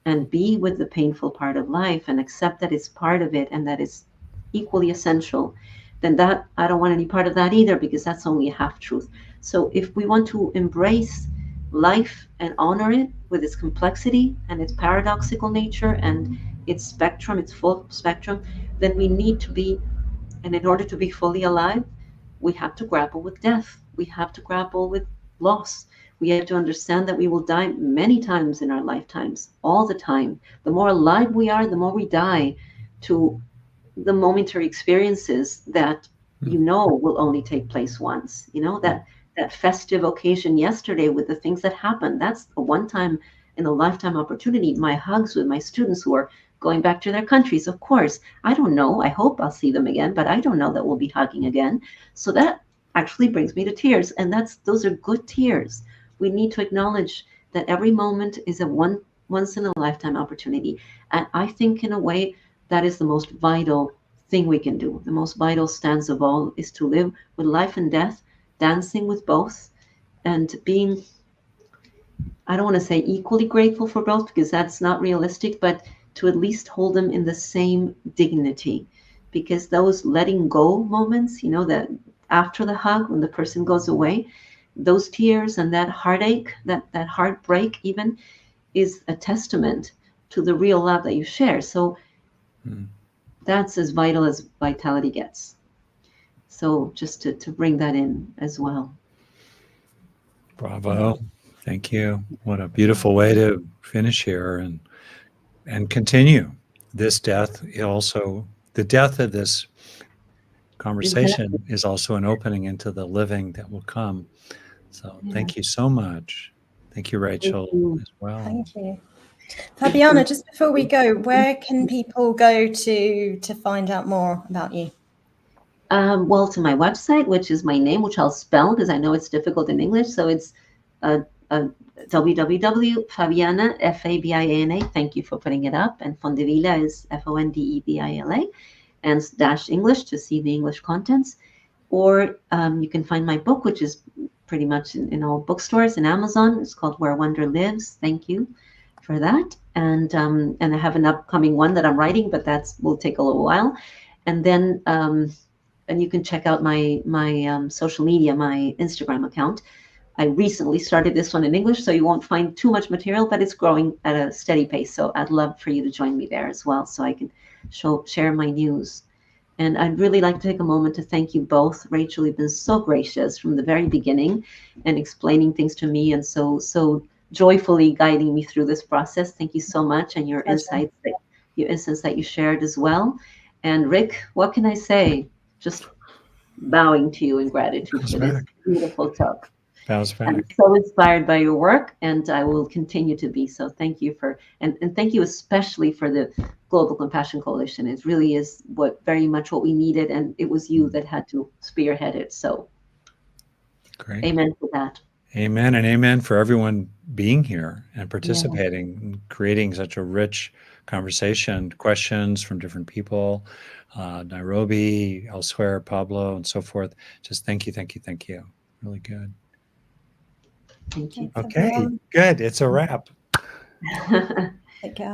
and be with the painful part of life and accept that it's part of it and that it's equally essential, then that I don't want any part of that either, because that's only a half truth. So if we want to embrace life and honor it with its complexity and its paradoxical nature and its spectrum, its full spectrum, then we need to be, and in order to be fully alive, we have to grapple with death. We have to grapple with loss. We have to understand that we will die many times in our lifetimes, all the time. The more alive we are, the more we die to the momentary experiences that, you know, will only take place once. You know, that festive occasion yesterday with the things that happened, that's a one-time in a lifetime opportunity. My hugs with my students who are going back to their countries, of course. I don't know. I hope I'll see them again, but I don't know that we'll be hugging again. So that actually brings me to tears. And those are good tears. We need to acknowledge that every moment is a once in a lifetime opportunity. And I think in a way that is the most vital thing we can do. The most vital stance of all is to live with life and death, dancing with both, and being, I don't want to say equally grateful for both, because that's not realistic, but to at least hold them in the same dignity. Because those letting go moments, you know, that after the hug, when the person goes away, those tears and that heartache, that heartbreak even, is a testament to the real love that you share. So that's as vital as vitality gets. So just to bring that in as well. Bravo. Thank you. What a beautiful way to finish here and continue. This death, also, the death of this conversation is also an opening into the living that will come. So thank you so much. Thank you, Rachel, as well. Thank you. Fabiana, just before we go, where can people go to find out more about you? Well, to my website, which is my name, which I'll spell because I know it's difficult in English. So it's www.Fabiana, Fabiana, thank you for putting it up, and Fondevila is Fondevila, and /English to see the English contents. Or you can find my book, which is pretty much in all bookstores and Amazon. It's called Where Wonder Lives. Thank you for that. And I have an upcoming one that I'm writing, but will take a little while. And then and you can check out my social media, my Instagram account. I recently started this one in English, so you won't find too much material, but it's growing at a steady pace. So I'd love for you to join me there as well, so I can share my news. And I'd really like to take a moment to thank you both. Rachel, you've been so gracious from the very beginning and explaining things to me, and so joyfully guiding me through this process. Thank you so much, and your insights that you shared as well. And Rick, what can I say? Just bowing to you in gratitude for this beautiful talk. Bounce back. I'm so inspired by your work, and I will continue to be. So thank you and thank you especially for the Global Compassion Coalition. It really is very much what we needed, and it was you that had to spearhead it. So great. Amen for that. Amen, and amen for everyone being here and participating, and creating such a rich conversation, questions from different people, Nairobi, elsewhere, Pablo, and so forth. Just thank you. Really good. Thank you. Okay, good. It's a wrap. Take care.